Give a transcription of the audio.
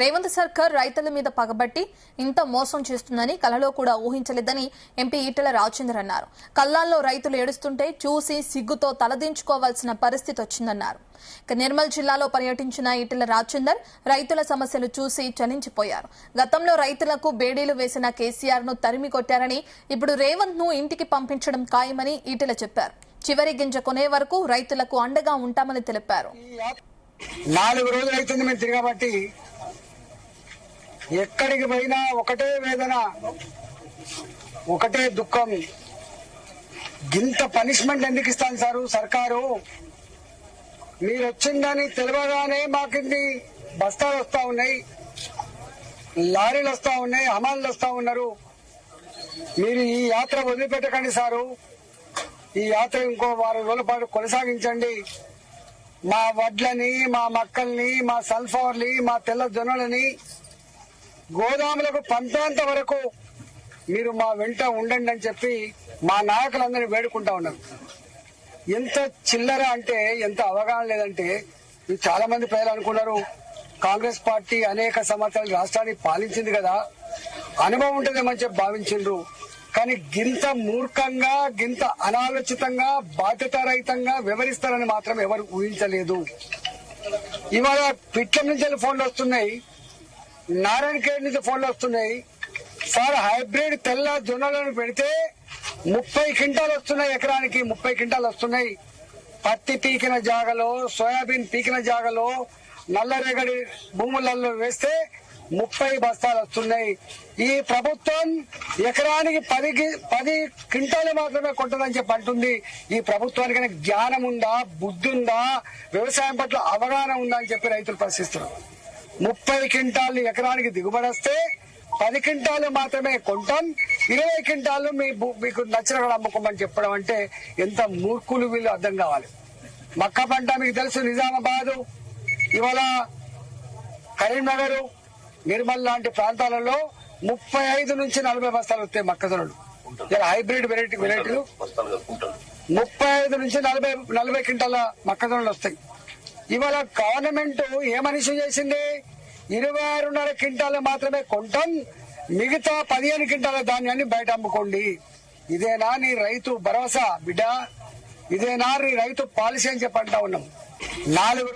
రేవంత్ సర్కార్ రైతుల మీద పగబట్టి ఇంత మోసం చేస్తుందని కలలో కూడా ఊహించలేదని ఎంపీ ఈటెల రాజేందర్ అన్నారు. కల్లాల్లో రైతులు ఏడుస్తుంటే చూసి సిగ్గుతో తలదించుకోవాల్సిన పరిస్థితి వచ్చిందన్నారు. నిర్మల్ జిల్లాలో పర్యటించిన ఈటెల రాజేందర్ రైతుల సమస్యలు చూసి చలించిపోయారు. గతంలో రైతులకు బేడీలు వేసిన కేసీఆర్ ను తరిమి కొట్టారని, ఇప్పుడు రేవంత్ ను ఇంటికి పంపించడం ఖాయమని ఈటెల చెప్పారు. చివరి గింజ కొనే వరకు రైతులకు అండగా ఉంటామని తెలిపారు. 4 రోజులు అవుతుంది మేము తిరగబట్టి, ఎక్కడికి పోయినా ఒకటే వేదన, ఒకటే దుఃఖం. ఇంత పనిష్మెంట్ ఎందుకు ఇస్తాను సారు సర్కారు? మీరు వచ్చిందని తెలియగానే మాకింది బస్తాలు వస్తా ఉన్నాయి, లారీలు వస్తా ఉన్నాయి, హమాలు వస్తా ఉన్నారు. మీరు ఈ యాత్ర వదిలిపెట్టకండి సారు. ఈ యాత్ర ఇంకో 6 రోజుల పాటు కొనసాగించండి. మా వడ్లని, మా మక్కల్ని, మా సన్ఫ్లవర్ని, మా తెల్ల జొన్నలని గోదాములకు పంపేంత వరకు మీరు మా వెంట ఉండండి అని చెప్పి మా నాయకులందరినీ వేడుకుంటా ఉన్నారు. ఎంత చిల్లర అంటే, ఎంత అవగాహన లేదంటే, చాలా మంది ప్రజలు అనుకున్నారు కాంగ్రెస్ పార్టీ అనేక సంవత్సరాలు రాష్ట్రాన్ని పాలించింది కదా, అనుభవం ఉంటుందేమని చెప్పి భావించిండ్రు. కానీ గింత మూర్ఖంగా, గింత అనాలోచితంగా, బాధ్యతారహితంగా వివరిస్తారని మాత్రం ఎవరు ఊహించలేదు. ఇవాళ పిట్లం నుంచి ఫోన్లు వస్తున్నాయి, నారాయణఖేడ్ నుంచి ఫోన్లు వస్తున్నాయి. సార్, హైబ్రిడ్ తెల్ల జొన్నలను పెడితే 30 క్వింటాలు వస్తున్నాయి, ఎకరానికి 30 క్వింటాలు వస్తున్నాయి. పత్తి పీకిన జాగలో, సోయాబీన్ పీకిన జాగలో, నల్లరేగడి భూములలో వేస్తే 30 బస్తాలు వస్తున్నాయి. ఈ ప్రభుత్వం ఎకరానికి 10 క్వింటాలు మాత్రమే కొంటుందని చెప్పి అంటుంది. ఈ ప్రభుత్వానికి జ్ఞానం ఉందా, బుద్ధి ఉందా, వ్యవసాయం పట్ల అవగాహన ఉందా అని చెప్పి రైతులు ప్రశ్నిస్తున్నారు. 30 క్వింటాలు ఎకరానికి దిగుబడి వస్తే 10 క్వింటాలు మాత్రమే కొంటాం, 20 క్వింటాలు మీకు నచ్చిన అమ్ముకోమని చెప్పడం అంటే ఎంత మూర్ఖులు వీళ్ళు అర్థం కావాలి. మక్క పంట మీకు తెలుసు, నిజామాబాద్, ఇవాళ కరీంనగర్, నిర్మల్ లాంటి ప్రాంతాలలో 35 నుంచి 40 బస్తాలు వస్తాయి మొక్కజొన్నలు. ఇలా హైబ్రిడ్ వెరైటీలు 35 నుంచి 40 క్వింటాల మొక్కజొన్నలు వస్తాయి. ఇవాళ గవర్నమెంట్ ఏమని ఇష్యూ చేసింది? 26.5 క్వింటాలు మాత్రమే కొంటాం, మిగతా 15 క్వింటాల ధాన్యాన్ని బయట అమ్ముకోండి. ఇదేనా నీ రైతు భరోసా బిడ్డ? ఇదేనా నీ రైతు పాలసీ అని చెప్పంటా ఉన్నాం. 4